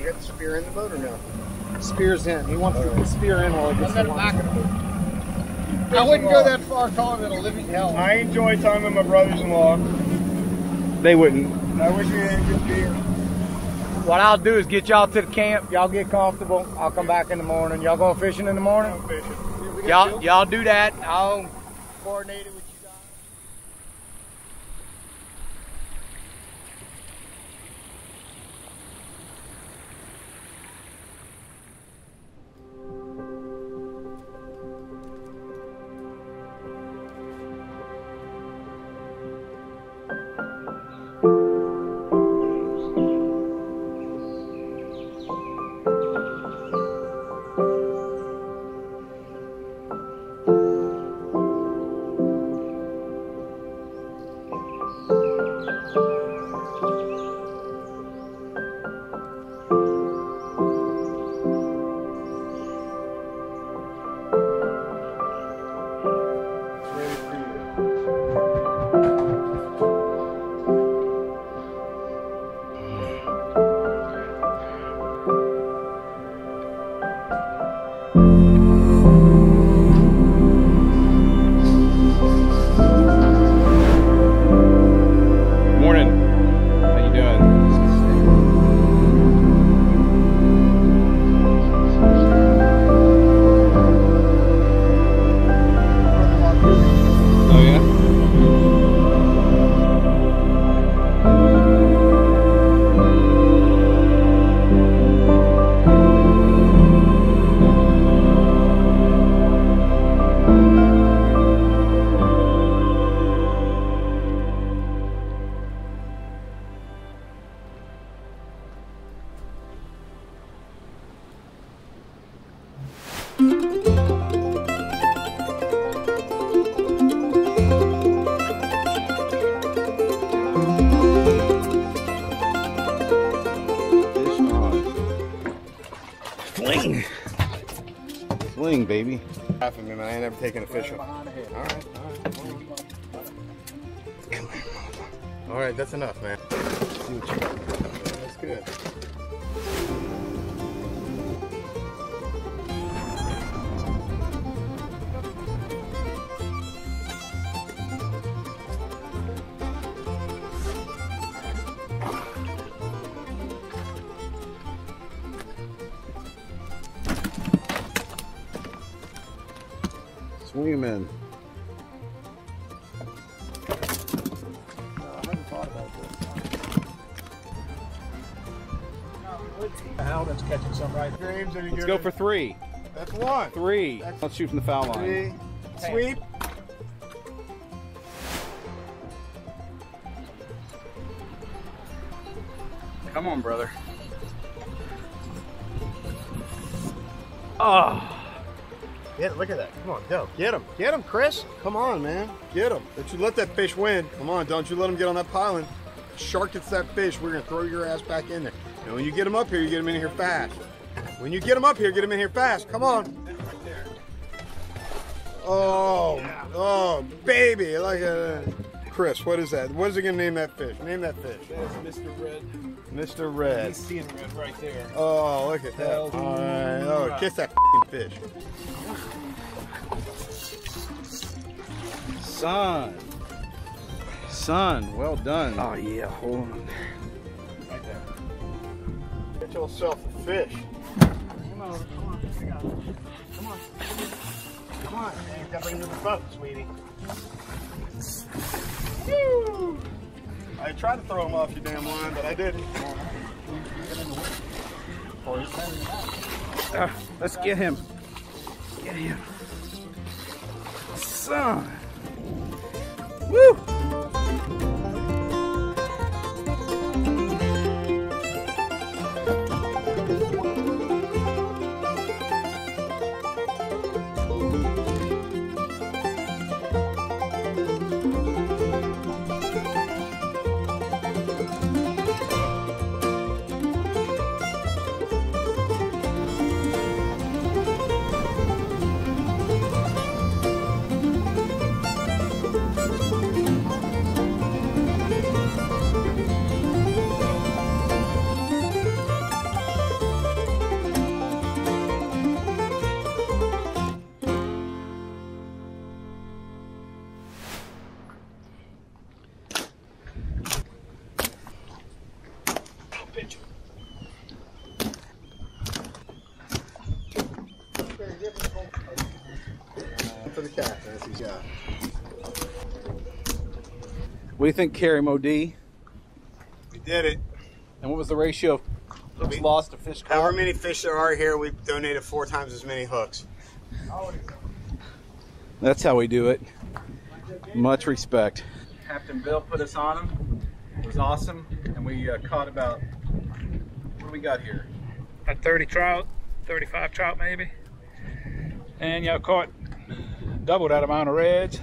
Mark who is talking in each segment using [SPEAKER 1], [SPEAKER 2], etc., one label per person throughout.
[SPEAKER 1] You got the spear in the boat or no?
[SPEAKER 2] Spear's in. He wants the spear in while he gets the
[SPEAKER 1] back of the boat. I wouldn't go that far calling it a living hell.
[SPEAKER 3] I enjoy time with my brothers-in-law. They wouldn't.
[SPEAKER 1] I wish we had a good beer.
[SPEAKER 2] What I'll do is get y'all to the camp. Y'all get comfortable. I'll come back in the morning. Y'all going fishing in the morning?
[SPEAKER 3] I'm fishing.
[SPEAKER 2] Y'all do that. I'll coordinate it with you guys.
[SPEAKER 3] Fling, baby. Laughing, man. I ain't never taken a fish up. Alright. Alright, that's enough, man. See what you got. That's good. Swing him in.
[SPEAKER 1] I hadn't thought about this. Hell, that's catching some right. James, are you
[SPEAKER 3] Let's go for 3.
[SPEAKER 1] That's 1.
[SPEAKER 3] 3. Let's shoot from the foul line.
[SPEAKER 1] 3. Sweep.
[SPEAKER 3] Come on, brother. Oh.
[SPEAKER 1] Yeah, look at that. Come on, go. Get him. Get him, Chris. Come on, man. Get him. Don't you let that fish win. Come on, don't you let him get on that piling. Shark gets that fish, we're going to throw your ass back in there. And when you get him up here, you get him in here fast. When you get him up here, get him in here fast. Come on. Oh, oh, baby. Like a... Chris, what is that? What is he going to name that fish? Name that fish.
[SPEAKER 4] That's Mr. Red.
[SPEAKER 1] Mr. Red.
[SPEAKER 4] He's seeing red right there.
[SPEAKER 1] Oh, look at that.
[SPEAKER 4] Hell,
[SPEAKER 1] All right. Oh, kiss that f***ing fish.
[SPEAKER 3] Son, well done.
[SPEAKER 2] Oh yeah, hold on.
[SPEAKER 1] Right there. Get yourself a fish. Come on, come on. I got it. Come on. Come on. You gotta bring him to the boat, sweetie. Woo! I tried to throw him off your damn line, but I didn't.
[SPEAKER 3] Let's get him. Get him. Son. Woo!
[SPEAKER 1] the captain. That's what he's got.
[SPEAKER 5] What do you think, Carey Modee?
[SPEAKER 1] We did it.
[SPEAKER 5] And what was the ratio of hooks lost to fish caught?
[SPEAKER 1] However many fish there are here, we've donated 4 times as many hooks.
[SPEAKER 5] That's how we do it. Much respect. Captain Bill put us on them. It was awesome. And we caught about, what do we got here?
[SPEAKER 6] About 30 trout, 35 trout maybe. And y'all caught double that amount of reds.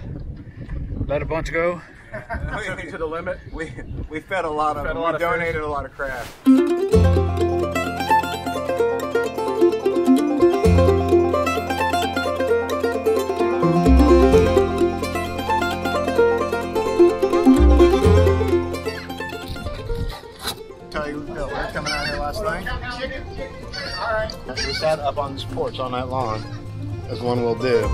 [SPEAKER 6] Let a bunch go.
[SPEAKER 5] To the limit.
[SPEAKER 1] We fed a lot of them. We donated a lot of crab. Tell you, we were coming out here last night. We sat up on this porch all night long, as one will do.